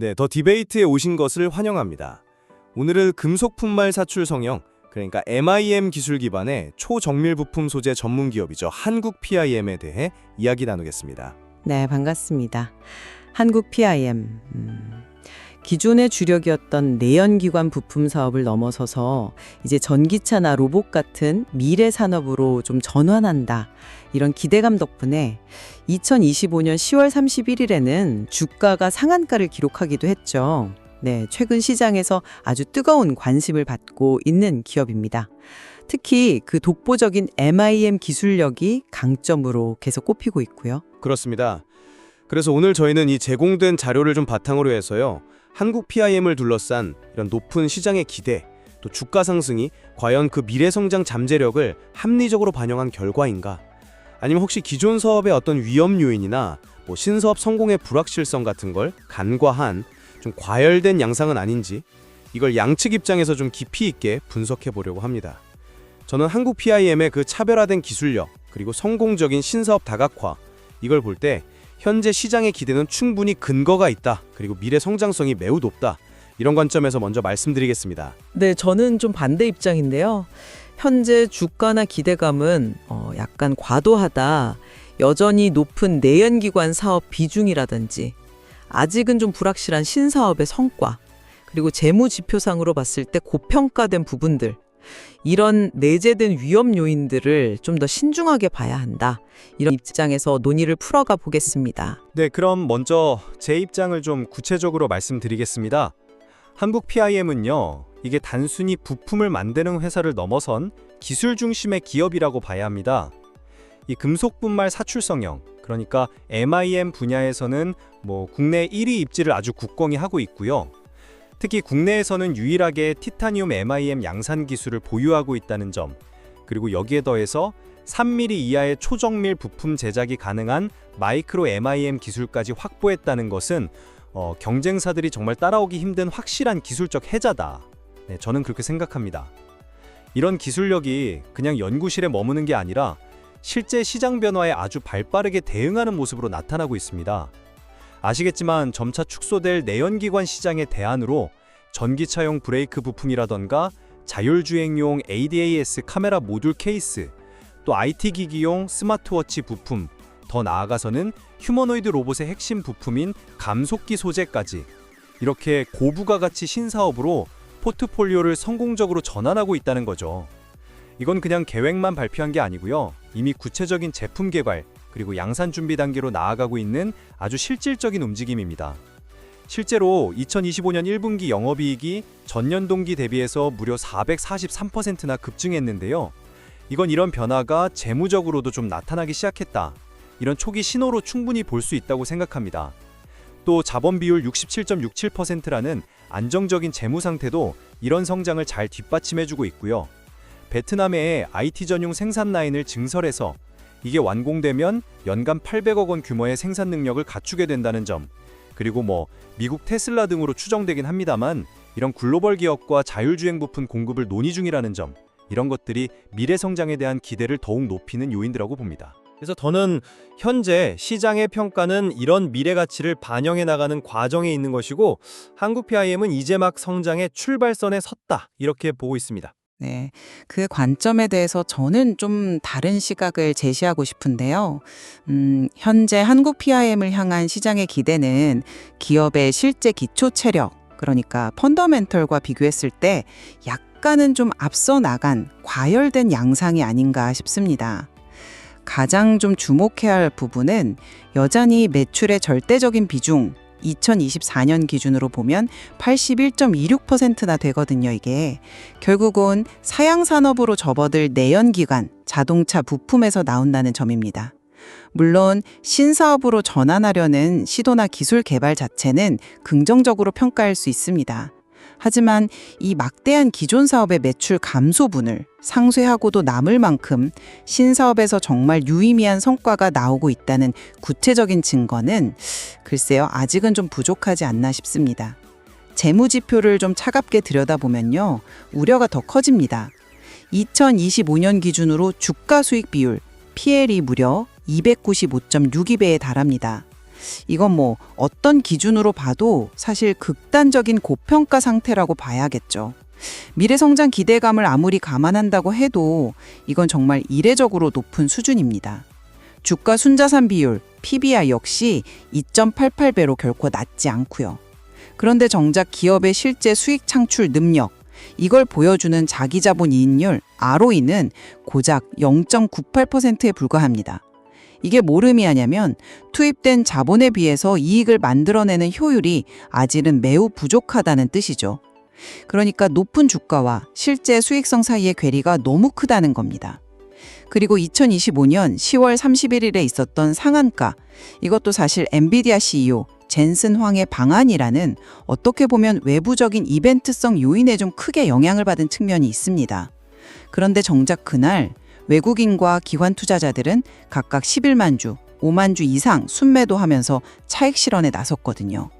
네, 더 디베이트에 오신 것을 환영합니다. 오늘은 금속품말 사출 성형, 그러니까 MIM 기술 기반의 초정밀 부품 소재 전문 기업이죠. 한국 PIM에 대해 이야기 나누겠습니다. 네, 반갑습니다. 한국 PIM. 기존의 주력이었던 내연기관 부품 사업을 넘어서서 이제 전기차나 로봇 같은 미래 산업으로 좀 전환한다. 이런 기대감 덕분에 2025년 10월 31일에는 주가가 상한가를 기록하기도 했죠. 네, 최근 시장에서 아주 뜨거운 관심을 받고 있는 기업입니다. 특히 그 독보적인 MIM 기술력이 강점으로 계속 꼽히고 있고요. 그렇습니다. 그래서 오늘 저희는 이 제공된 자료를 좀 바탕으로 해서요. 한국 PIM을 둘러싼 이런 높은 시장의 기대, 또 주가 상승이 과연 그 미래 성장 잠재력을 합리적으로 반영한 결과인가? 아니면 혹시 기존 사업의 어떤 위험 요인이나 신사업 성공의 불확실성 같은 걸 간과한 좀 과열된 양상은 아닌지 이걸 양측 입장에서 좀 깊이 있게 분석해 보려고 합니다. 저는 한국 PIM의 그 차별화된 기술력 그리고 성공적인 신사업 다각화 이걸 볼 때 현재 시장의 기대는 충분히 근거가 있다. 그리고 미래 성장성이 매우 높다. 이런 관점에서 먼저 말씀드리겠습니다. 네, 저는 좀 반대 입장인데요. 현재 주가나 기대감은 약간 과도하다. 여전히 높은 내연기관 사업 비중이라든지 아직은 좀 불확실한 신사업의 성과 그리고 재무 지표상으로 봤을 때 고평가된 부분들 이런 내재된 위험 요인들을 좀 더 신중하게 봐야 한다. 이런 입장에서 논의를 풀어가 보겠습니다. 네, 그럼 먼저 제 입장을 좀 구체적으로 말씀드리겠습니다. 한국 PIM은요, 이게 단순히 부품을 만드는 회사를 넘어선 기술 중심의 기업이라고 봐야 합니다. 이 금속분말 사출 성형, 그러니까 MIM 분야에서는 국내 1위 입지를 아주 굳건히 하고 있고요. 특히 국내에서는 유일하게 티타늄 MIM 양산 기술을 보유하고 있다는 점, 그리고 여기에 더해서 3mm 이하의 초정밀 부품 제작이 가능한 마이크로 MIM 기술까지 확보했다는 것은 경쟁사들이 정말 따라오기 힘든 확실한 기술적 해자다. 네, 저는 그렇게 생각합니다. 이런 기술력이 그냥 연구실에 머무는 게 아니라 실제 시장 변화에 아주 발빠르게 대응하는 모습으로 나타나고 있습니다. 아시겠지만 점차 축소될 내연기관 시장의 대안으로 전기차용 브레이크 부품이라던가 자율주행용 ADAS 카메라 모듈 케이스, 또 IT 기기용 스마트워치 부품, 더 나아가서는 휴머노이드 로봇의 핵심 부품인 감속기 소재까지 이렇게 고부가가치 신사업으로 포트폴리오를 성공적으로 전환하고 있다는 거죠. 이건 그냥 계획만 발표한 게 아니고요. 이미 구체적인 제품 개발, 그리고 양산 준비 단계로 나아가고 있는 아주 실질적인 움직임입니다. 실제로 2025년 1분기 영업이익이 전년 동기 대비해서 무려 443%나 급증했는데요. 이건 이런 변화가 재무적으로도 좀 나타나기 시작했다. 이런 초기 신호로 충분히 볼 수 있다고 생각합니다. 또 자본 비율 67.67%라는 안정적인 재무 상태도 이런 성장을 잘 뒷받침해주고 있고요. 베트남에 IT 전용 생산 라인을 증설해서 이게 완공되면 연간 800억 원 규모의 생산 능력을 갖추게 된다는 점, 그리고 미국 테슬라 등으로 추정되긴 합니다만 이런 글로벌 기업과 자율주행 부품 공급을 논의 중이라는 점, 이런 것들이 미래 성장에 대한 기대를 더욱 높이는 요인이라고 봅니다. 그래서 저는 현재 시장의 평가는 이런 미래 가치를 반영해 나가는 과정에 있는 것이고 한국 PIM은 이제 막 성장의 출발선에 섰다, 이렇게 보고 있습니다. 네, 그 관점에 대해서 저는 좀 다른 시각을 제시하고 싶은데요. 현재 한국 PIM을 향한 시장의 기대는 기업의 실제 기초 체력, 그러니까 펀더멘털과 비교했을 때 약간은 좀 앞서 나간 과열된 양상이 아닌가 싶습니다. 가장 좀 주목해야 할 부분은 여전히 매출의 절대적인 비중, 2024년 기준으로 보면 81.26%나 되거든요, 이게. 결국은 사양 산업으로 접어들 내연기관, 자동차 부품에서 나온다는 점입니다. 물론 신사업으로 전환하려는 시도나 기술 개발 자체는 긍정적으로 평가할 수 있습니다. 하지만 이 막대한 기존 사업의 매출 감소분을 상쇄하고도 남을 만큼 신사업에서 정말 유의미한 성과가 나오고 있다는 구체적인 증거는 글쎄요, 아직은 좀 부족하지 않나 싶습니다. 재무지표를 좀 차갑게 들여다보면요, 우려가 더 커집니다. 2025년 기준으로 주가 수익 비율, PL이 무려 295.62배에 달합니다. 이건 뭐 어떤 기준으로 봐도 사실 극단적인 고평가 상태라고 봐야겠죠. 미래 성장 기대감을 아무리 감안한다고 해도 이건 정말 이례적으로 높은 수준입니다. 주가 순자산 비율, PBR 역시 2.88배로 결코 낮지 않고요. 그런데 정작 기업의 실제 수익 창출 능력, 이걸 보여주는 자기자본 이익률, ROE는 고작 0.98%에 불과합니다. 이게 뭘 의미하냐면 투입된 자본에 비해서 이익을 만들어내는 효율이 아직은 매우 부족하다는 뜻이죠. 그러니까 높은 주가와 실제 수익성 사이의 괴리가 너무 크다는 겁니다. 그리고 2025년 10월 31일에 있었던 상한가, 이것도 사실 엔비디아 CEO 젠슨 황의 방한이라는 어떻게 보면 외부적인 이벤트성 요인에 좀 크게 영향을 받은 측면이 있습니다. 그런데 정작 그날 외국인과 기관 투자자들은 각각 11만 주, 5만 주 이상 순매도하면서 차익 실현에 나섰거든요.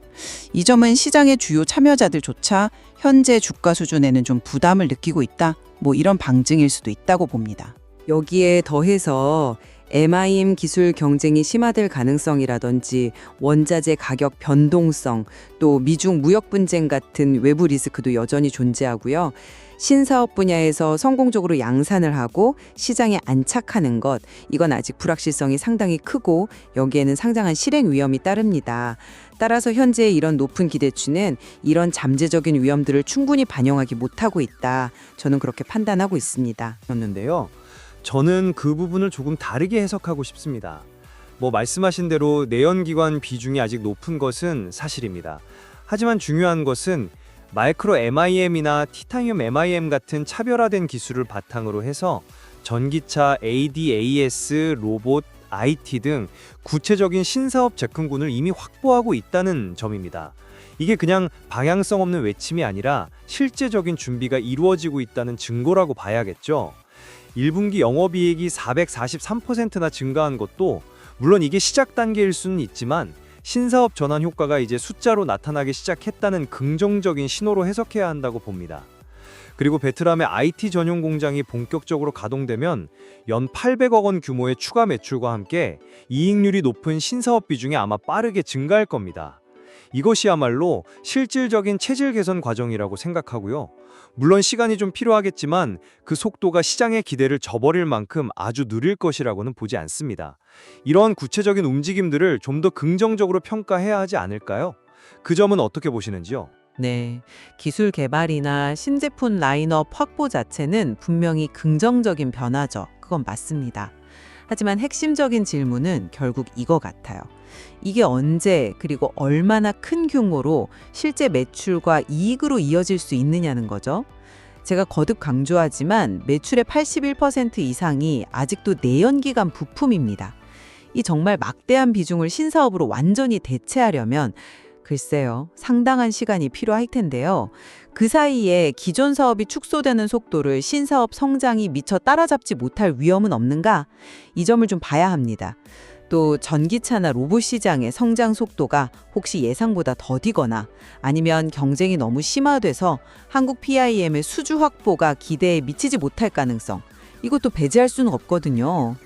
이 점은 시장의 주요 참여자들조차 현재 주가 수준에는 좀 부담을 느끼고 있다, 뭐 이런 방증일 수도 있다고 봅니다. 여기에 더해서 MIM 기술 경쟁이 심화될 가능성이라든지 원자재 가격 변동성, 또 미중 무역 분쟁 같은 외부 리스크도 여전히 존재하고요. 신사업 분야에서 성공적으로 양산을 하고 시장에 안착하는 것, 이건 아직 불확실성이 상당히 크고 여기에는 상당한 실행 위험이 따릅니다. 따라서 현재 이런 높은 기대치는 이런 잠재적인 위험들을 충분히 반영하기 못하고 있다. 저는 그렇게 판단하고 있습니다. 였는데요. 저는 그 부분을 조금 다르게 해석하고 싶습니다. 말씀하신 대로 내연기관 비중이 아직 높은 것은 사실입니다. 하지만 중요한 것은 마이크로 MIM이나 티타늄 MIM 같은 차별화된 기술을 바탕으로 해서 전기차, ADAS, 로봇, IT 등 구체적인 신사업 제품군을 이미 확보하고 있다는 점입니다. 이게 그냥 방향성 없는 외침이 아니라 실제적인 준비가 이루어지고 있다는 증거라고 봐야겠죠. 1분기 영업이익이 443%나 증가한 것도 물론 이게 시작 단계일 수는 있지만 신사업 전환 효과가 이제 숫자로 나타나기 시작했다는 긍정적인 신호로 해석해야 한다고 봅니다. 그리고 베트남의 IT 전용 공장이 본격적으로 가동되면 연 800억 원 규모의 추가 매출과 함께 이익률이 높은 신사업 비중이 아마 빠르게 증가할 겁니다. 이것이야말로 실질적인 체질 개선 과정이라고 생각하고요. 물론 시간이 좀 필요하겠지만 그 속도가 시장의 기대를 저버릴 만큼 아주 느릴 것이라고는 보지 않습니다. 이런 구체적인 움직임들을 좀 더 긍정적으로 평가해야 하지 않을까요? 그 점은 어떻게 보시는지요? 네, 기술 개발이나 신제품 라인업 확보 자체는 분명히 긍정적인 변화죠. 그건 맞습니다. 하지만 핵심적인 질문은 결국 이거 같아요. 이게 언제 그리고 얼마나 큰 규모로 실제 매출과 이익으로 이어질 수 있느냐는 거죠. 제가 거듭 강조하지만 매출의 81% 이상이 아직도 내연기관 부품입니다. 이 정말 막대한 비중을 신사업으로 완전히 대체하려면 글쎄요, 상당한 시간이 필요할 텐데요. 그 사이에 기존 사업이 축소되는 속도를 신사업 성장이 미처 따라잡지 못할 위험은 없는가? 이 점을 좀 봐야 합니다. 또 전기차나 로봇 시장의 성장 속도가 혹시 예상보다 더디거나 아니면 경쟁이 너무 심화돼서 한국 PIM의 수주 확보가 기대에 미치지 못할 가능성, 이것도 배제할 수는 없거든요.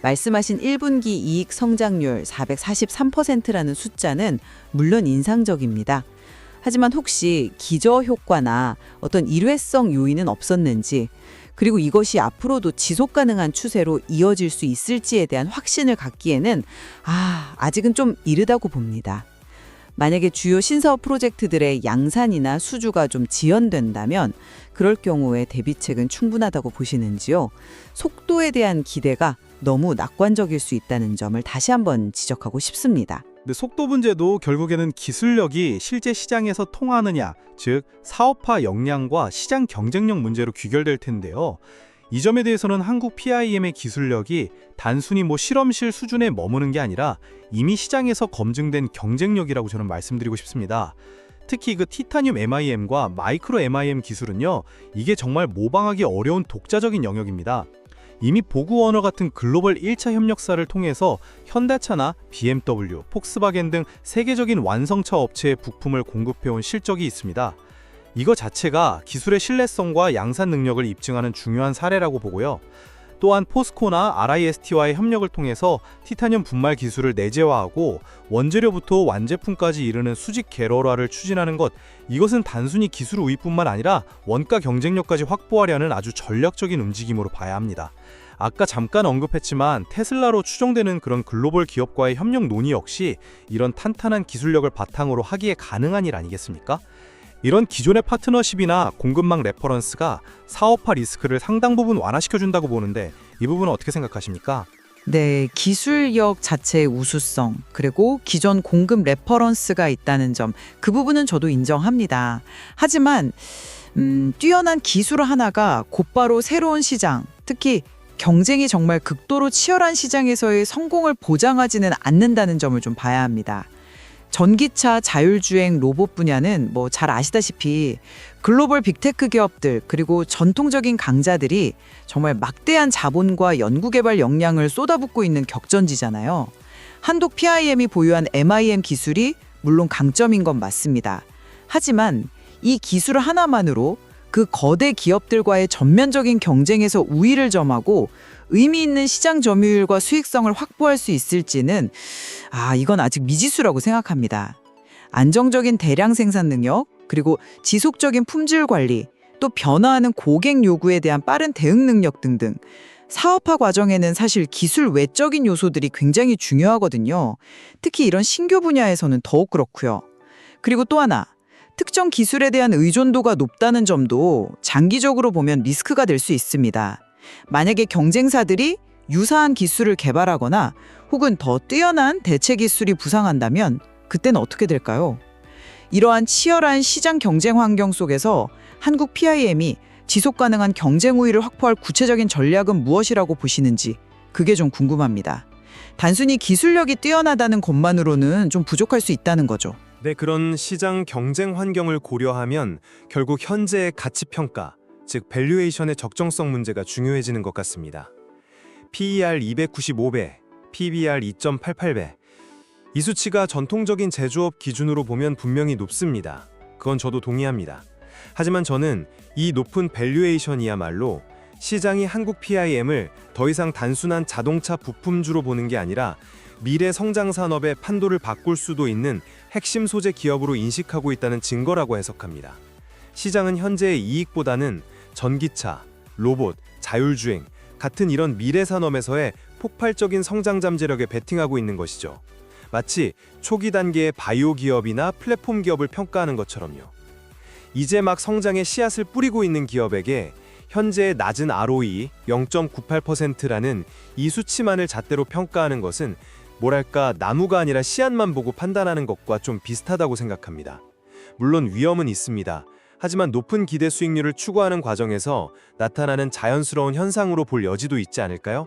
말씀하신 1분기 이익 성장률 443%라는 숫자는 물론 인상적입니다. 하지만 혹시 기저 효과나 어떤 일회성 요인은 없었는지, 그리고 이것이 앞으로도 지속 가능한 추세로 이어질 수 있을지에 대한 확신을 갖기에는 아직은 좀 이르다고 봅니다. 만약에 주요 신사업 프로젝트들의 양산이나 수주가 좀 지연된다면 그럴 경우에 대비책은 충분하다고 보시는지요? 속도에 대한 기대가 너무 낙관적일 수 있다는 점을 다시 한번 지적하고 싶습니다. 근데 속도 문제도 결국에는 기술력이 실제 시장에서 통하느냐, 즉 사업화 역량과 시장 경쟁력 문제로 귀결될 텐데요. 이 점에 대해서는 한국 PIM의 기술력이 단순히 실험실 수준에 머무는 게 아니라 이미 시장에서 검증된 경쟁력이라고 저는 말씀드리고 싶습니다. 특히 그 티타늄 MIM과 마이크로 MIM 기술은요, 이게 정말 모방하기 어려운 독자적인 영역입니다. 이미 보그워너 같은 글로벌 1차 협력사를 통해서 현대차나 BMW, 폭스바겐 등 세계적인 완성차 업체의 부품을 공급해온 실적이 있습니다. 이거 자체가 기술의 신뢰성과 양산 능력을 입증하는 중요한 사례라고 보고요. 또한 포스코나 RIST와의 협력을 통해서 티타늄 분말 기술을 내재화하고 원재료부터 완제품까지 이르는 수직 계열화를 추진하는 것, 이것은 단순히 기술 우위뿐만 아니라 원가 경쟁력까지 확보하려는 아주 전략적인 움직임으로 봐야 합니다. 아까 잠깐 언급했지만 테슬라로 추정되는 그런 글로벌 기업과의 협력 논의 역시 이런 탄탄한 기술력을 바탕으로 하기에 가능한 일 아니겠습니까? 이런 기존의 파트너십이나 공급망 레퍼런스가 사업화 리스크를 상당 부분 완화시켜준다고 보는데 이 부분은 어떻게 생각하십니까? 네, 기술력 자체의 우수성, 그리고 기존 공급 레퍼런스가 있다는 점, 그 부분은 저도 인정합니다. 하지만 뛰어난 기술 하나가 곧바로 새로운 시장, 특히 경쟁이 정말 극도로 치열한 시장에서의 성공을 보장하지는 않는다는 점을 좀 봐야 합니다. 전기차, 자율주행, 로봇 분야는 뭐 잘 아시다시피 글로벌 빅테크 기업들 그리고 전통적인 강자들이 정말 막대한 자본과 연구개발 역량을 쏟아붓고 있는 격전지잖아요. 한국 PIM이 보유한 MIM 기술이 물론 강점인 건 맞습니다. 하지만 이 기술 하나만으로 그 거대 기업들과의 전면적인 경쟁에서 우위를 점하고 의미 있는 시장 점유율과 수익성을 확보할 수 있을지는 이건 아직 미지수라고 생각합니다. 안정적인 대량 생산 능력, 그리고 지속적인 품질 관리, 또 변화하는 고객 요구에 대한 빠른 대응 능력 등등 사업화 과정에는 사실 기술 외적인 요소들이 굉장히 중요하거든요. 특히 이런 신규 분야에서는 더욱 그렇고요. 그리고 또 하나, 특정 기술에 대한 의존도가 높다는 점도 장기적으로 보면 리스크가 될 수 있습니다. 만약에 경쟁사들이 유사한 기술을 개발하거나 혹은 더 뛰어난 대체 기술이 부상한다면 그때는 어떻게 될까요? 이러한 치열한 시장 경쟁 환경 속에서 한국 PIM이 지속 가능한 경쟁 우위를 확보할 구체적인 전략은 무엇이라고 보시는지 그게 좀 궁금합니다. 단순히 기술력이 뛰어나다는 것만으로는 좀 부족할 수 있다는 거죠. 네, 그런 시장 경쟁 환경을 고려하면 결국 현재의 가치 평가, 즉 밸류에이션의 적정성 문제가 중요해지는 것 같습니다. PER 295배, PBR 2.88배. 이 수치가 전통적인 제조업 기준으로 보면 분명히 높습니다. 그건 저도 동의합니다. 하지만 저는 이 높은 밸류에이션이야말로 시장이 한국 PIM을 더 이상 단순한 자동차 부품주로 보는 게 아니라 미래 성장 산업의 판도를 바꿀 수도 있는 핵심 소재 기업으로 인식하고 있다는 증거라고 해석합니다. 시장은 현재의 이익보다는 전기차, 로봇, 자율주행 같은 이런 미래 산업에서의 폭발적인 성장 잠재력에 베팅하고 있는 것이죠. 마치 초기 단계의 바이오 기업이나 플랫폼 기업을 평가하는 것처럼요. 이제 막 성장의 씨앗을 뿌리고 있는 기업에게 현재의 낮은 ROE 0.98%라는 이 수치만을 잣대로 평가하는 것은 뭐랄까 나무가 아니라 씨앗만 보고 판단하는 것과 좀 비슷하다고 생각합니다. 물론 위험은 있습니다. 하지만 높은 기대 수익률을 추구하는 과정에서 나타나는 자연스러운 현상으로 볼 여지도 있지 않을까요?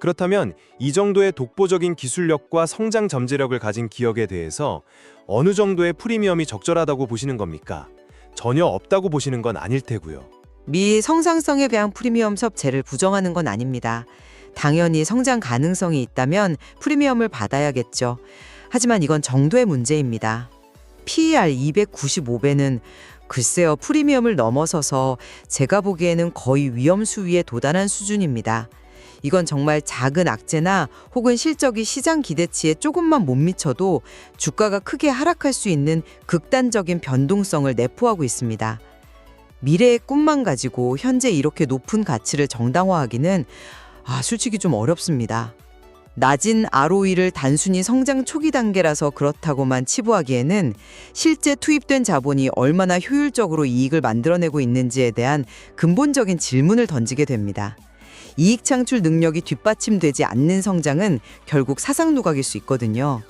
그렇다면 이 정도의 독보적인 기술력과 성장 잠재력을 가진 기업에 대해서 어느 정도의 프리미엄이 적절하다고 보시는 겁니까? 전혀 없다고 보시는 건 아닐 테고요. 미 성장성에 대한 프리미엄 섭제를 부정하는 건 아닙니다. 당연히 성장 가능성이 있다면 프리미엄을 받아야겠죠. 하지만 이건 정도의 문제입니다. PER 295배는 글쎄요, 프리미엄을 넘어서서 제가 보기에는 거의 위험 수위에 도달한 수준입니다. 이건 정말 작은 악재나 혹은 실적이 시장 기대치에 조금만 못 미쳐도 주가가 크게 하락할 수 있는 극단적인 변동성을 내포하고 있습니다. 미래의 꿈만 가지고 현재 이렇게 높은 가치를 정당화하기는 솔직히 좀 어렵습니다. 낮은 ROE를 단순히 성장 초기 단계라서 그렇다고만 치부하기에는 실제 투입된 자본이 얼마나 효율적으로 이익을 만들어내고 있는지에 대한 근본적인 질문을 던지게 됩니다. 이익 창출 능력이 뒷받침되지 않는 성장은 결국 사상 누각일 수 있거든요.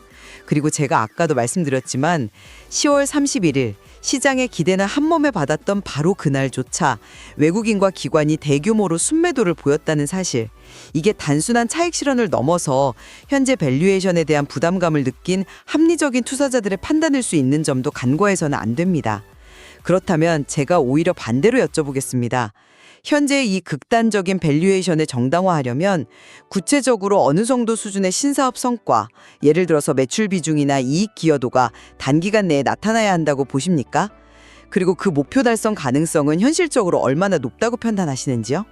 그리고 제가 아까도 말씀드렸지만 10월 31일 시장의 기대는 한몸에 받았던 바로 그날조차 외국인과 기관이 대규모로 순매도를 보였다는 사실, 이게 단순한 차익 실현을 넘어서 현재 밸류에이션에 대한 부담감을 느낀 합리적인 투자자들의 판단일 수 있는 점도 간과해서는 안 됩니다. 그렇다면 제가 오히려 반대로 여쭤보겠습니다. 현재 이 극단적인 밸류에이션을 정당화하려면 구체적으로 어느 정도 수준의 신사업 성과, 예를 들어서 매출 비중이나 이익 기여도가 단기간 내에 나타나야 한다고 보십니까? 그리고 그 목표 달성 가능성은 현실적으로 얼마나 높다고 판단하시는지요?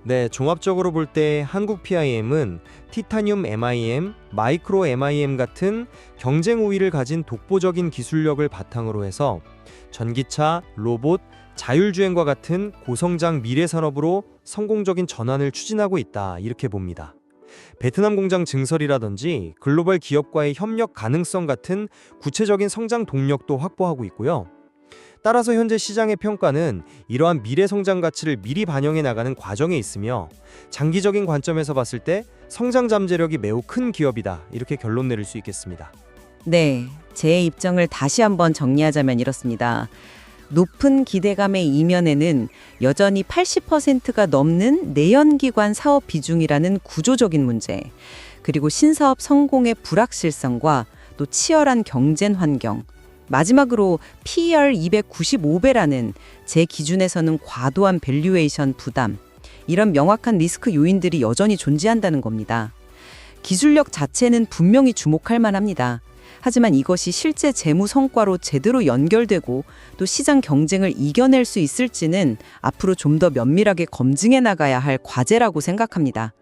네, 종합적으로 볼 때 한국 PIM은 티타늄 MIM, 마이크로 MIM 같은 경쟁 우위를 가진 독보적인 기술력을 바탕으로 해서 전기차, 로봇, 자율주행과 같은 고성장 미래 산업으로 성공적인 전환을 추진하고 있다, 이렇게 봅니다. 베트남 공장 증설이라든지 글로벌 기업과의 협력 가능성 같은 구체적인 성장 동력도 확보하고 있고요. 따라서 현재 시장의 평가는 이러한 미래 성장 가치를 미리 반영해 나가는 과정에 있으며 장기적인 관점에서 봤을 때 성장 잠재력이 매우 큰 기업이다, 이렇게 결론 내릴 수 있겠습니다. 네, 제 입장을 다시 한번 정리하자면 이렇습니다. 높은 기대감의 이면에는 여전히 80%가 넘는 내연기관 사업 비중이라는 구조적인 문제, 그리고 신사업 성공의 불확실성과 또 치열한 경쟁 환경, 마지막으로 PER 295배라는 제 기준에서는 과도한 밸류에이션 부담, 이런 명확한 리스크 요인들이 여전히 존재한다는 겁니다. 기술력 자체는 분명히 주목할 만합니다. 하지만 이것이 실제 재무 성과로 제대로 연결되고 또 시장 경쟁을 이겨낼 수 있을지는 앞으로 좀 더 면밀하게 검증해 나가야 할 과제라고 생각합니다.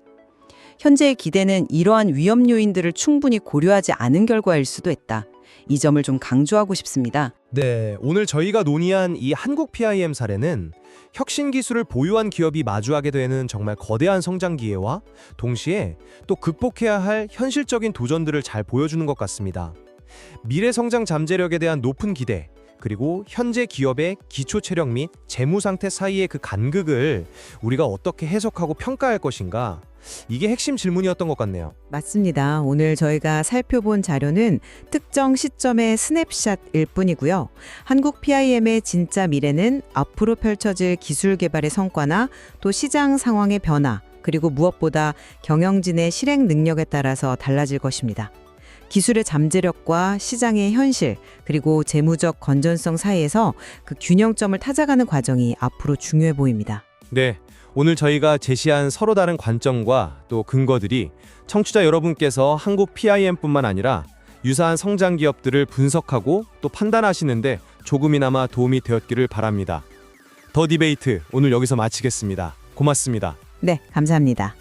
현재의 기대는 이러한 위험 요인들을 충분히 고려하지 않은 결과일 수도 있다. 이 점을 좀 강조하고 싶습니다. 네, 오늘 저희가 논의한 이 한국 PIM 사례는 혁신 기술을 보유한 기업이 마주하게 되는 정말 거대한 성장 기회와 동시에 또 극복해야 할 현실적인 도전들을 잘 보여주는 것 같습니다. 미래 성장 잠재력에 대한 높은 기대, 그리고 현재 기업의 기초 체력 및 재무 상태 사이의 그 간극을 우리가 어떻게 해석하고 평가할 것인가, 이게 핵심 질문이었던 것 같네요. 맞습니다. 오늘 저희가 살펴본 자료는 특정 시점의 스냅샷일 뿐이고요. 한국 PIM의 진짜 미래는 앞으로 펼쳐질 기술 개발의 성과나 또 시장 상황의 변화, 그리고 무엇보다 경영진의 실행 능력에 따라서 달라질 것입니다. 기술의 잠재력과 시장의 현실, 그리고 재무적 건전성 사이에서 그 균형점을 찾아가는 과정이 앞으로 중요해 보입니다. 네, 오늘 저희가 제시한 서로 다른 관점과 또 근거들이 청취자 여러분께서 한국 PIM뿐만 아니라 유사한 성장 기업들을 분석하고 또 판단하시는데 조금이나마 도움이 되었기를 바랍니다. 더 디베이트 오늘 여기서 마치겠습니다. 고맙습니다. 네, 감사합니다.